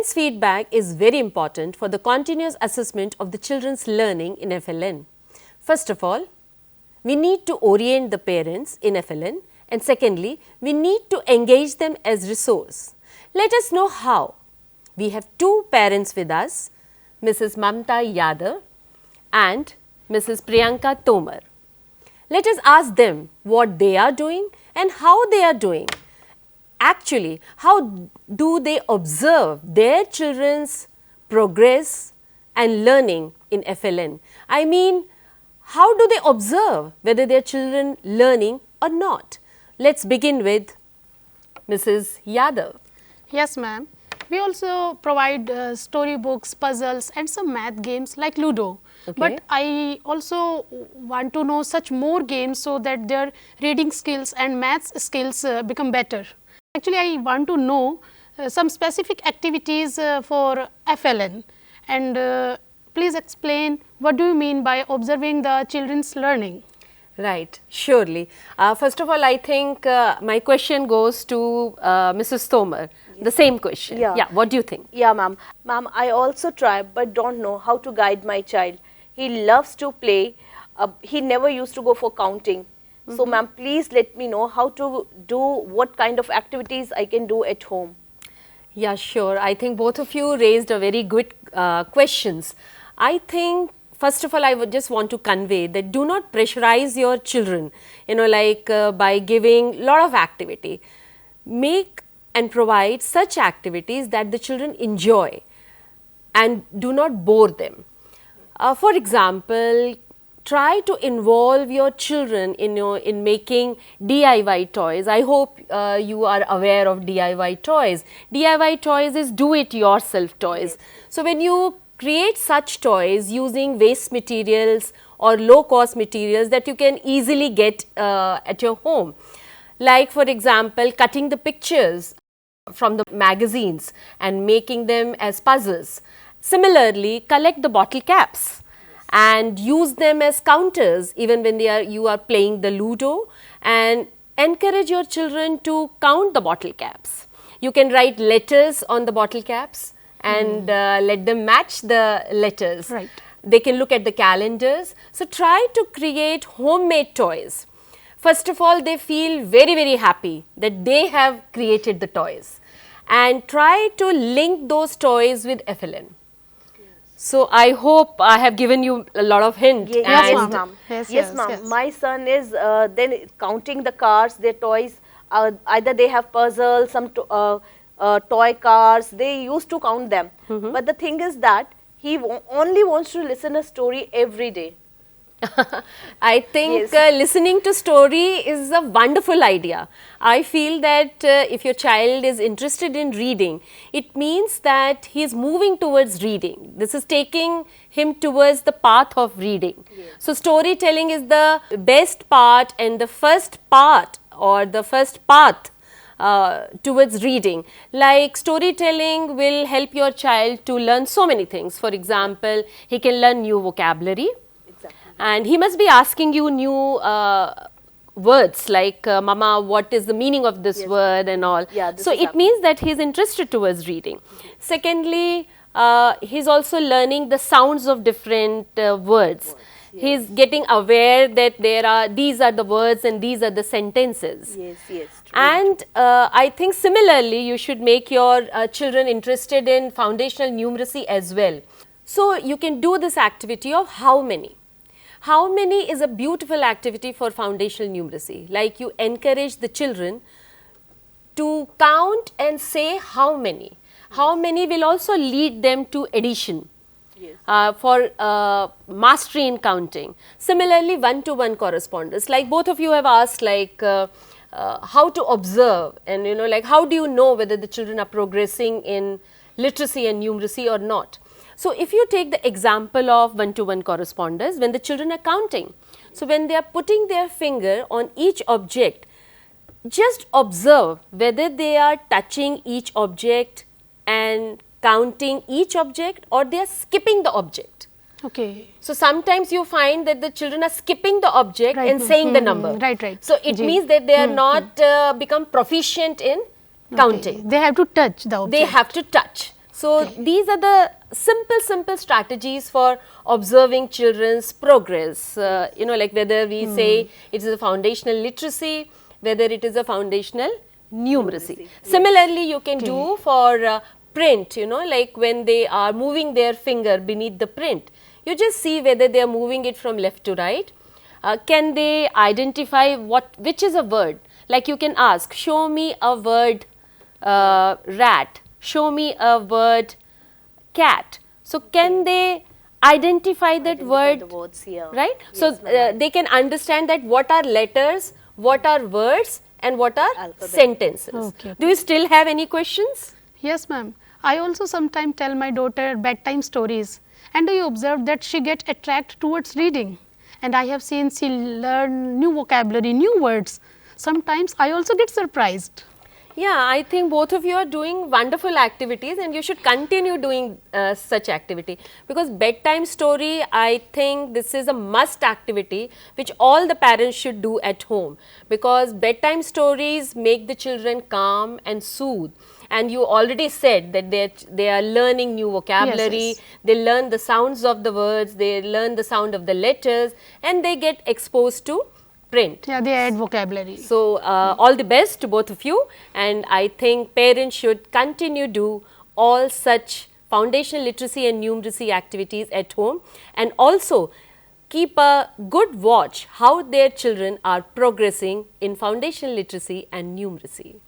Parents' feedback is very important for the continuous assessment of the children's learning in FLN. First of all, we need to orient the parents in FLN, and secondly, we need to engage them as resource. Let us know how. We have two parents with us, Mrs. Mamta Yadav and Mrs. Priyanka Tomar. Let us ask them what they are doing and how they are doing. Actually, how do they observe their children's progress and learning in FLN? I mean, how do they observe whether their children learning or not? Let's begin with Mrs. Yadav. Yes, ma'am. We also provide storybooks, puzzles and some math games like Ludo. Okay. But I also want to know such more games so that their reading skills and maths skills become better. Actually, I want to know some specific activities for FLN, and please explain what do you mean by observing the children's learning. Right, surely. First of all, I think my question goes to Mrs. Tomar. The same question. Yeah. What do you think? Yeah, ma'am. Ma'am, I also try but don't know how to guide my child. He loves to play. He never used to go for counting. So, ma'am, please let me know how to do, what kind of activities I can do at home. Yeah, sure. I think both of you raised a very good questions. I think first of all, I would just want to convey that do not pressurize your children, by giving lot of activity. Make and provide such activities that the children enjoy and do not bore them. For example, try to involve your children in making DIY toys. I hope you are aware of DIY toys. DIY toys is do-it-yourself toys. Yes. So, when you create such toys using waste materials or low-cost materials that you can easily get at your home, like for example, cutting the pictures from the magazines and making them as puzzles. Similarly, collect the bottle caps and use them as counters even when you are playing the Ludo, and encourage your children to count the bottle caps. You can write letters on the bottle caps and let them match the letters. Right. They can look at the calendars. So, try to create homemade toys. First of all, they feel very, very happy that they have created the toys, and try to link those toys with FLN. So, I hope I have given you a lot of hints. Yes, Yes, ma'am. ma'am. Yes, Yes, yes, ma'am. yes. My son is then counting the cars, their toys. Either they have puzzles, some toy cars. They used to count them. But the thing is that he only wants to listen a story every day. I think Yes. listening to story is a wonderful idea. I feel that if your child is interested in reading, it means that he is moving towards reading. This is taking him towards the path of reading. Yes. So, storytelling is the best part and the first part or the first path towards reading. Like storytelling will help your child to learn so many things. For example, he can learn new vocabulary. Exactly. And he must be asking you new words like, Mama, what is the meaning of this Yes. word and all. Yeah, this so, is it happening. means that he is interested towards reading. Secondly, he is also learning the sounds of different words. He is getting aware that these are the words and these are the sentences. Yes, yes. True. And I think similarly, you should make your children interested in foundational numeracy as well. So, you can do this activity of how many. How many is a beautiful activity for foundational numeracy. Like you encourage the children to count and say how many. How many will also lead them to addition. Yes. For mastery in counting. Similarly, one-to-one correspondence, like both of you have asked, like how to observe, and like how do you know whether the children are progressing in literacy and numeracy or not. So, if you take the example of one-to-one correspondence, when the children are counting, so when they are putting their finger on each object, just observe whether they are touching each object and counting each object, or they are skipping the object. Okay. So, sometimes you find that the children are skipping the object Right. and saying the number. Right, right. So, it Ji. means that they are not become proficient in counting. Okay. They have to touch the object. They have to touch. So, these are the simple strategies for observing children's progress, you know, like whether we say it is a foundational literacy, whether it is a foundational numeracy. Similarly, you can do for print, you know, like when they are moving their finger beneath the print, you just see whether they are moving it from left to right. Can they identify which is a word? Like you can ask, show me a word rat, show me a word cat. So, can they identify that word, the words here. right? Yes, So, ma'am. they can understand that what are letters, what are words and what are Alphabet. sentences. Okay. Do you still have any questions? Yes, ma'am. I also sometimes tell my daughter bedtime stories, and I observe that she gets attracted towards reading. And I have seen she learn new vocabulary, new words. Sometimes I also get surprised. Yeah, I think both of you are doing wonderful activities and you should continue doing such activity, because bedtime story, I think this is a must activity which all the parents should do at home, because bedtime stories make the children calm and soothe. And you already said that they are learning new vocabulary, Yes. they learn the sounds of the words, they learn the sound of the letters and they get exposed to print. Yeah, they add vocabulary. So, all the best to both of you, and I think parents should continue do all such foundational literacy and numeracy activities at home, and also keep a good watch how their children are progressing in foundational literacy and numeracy.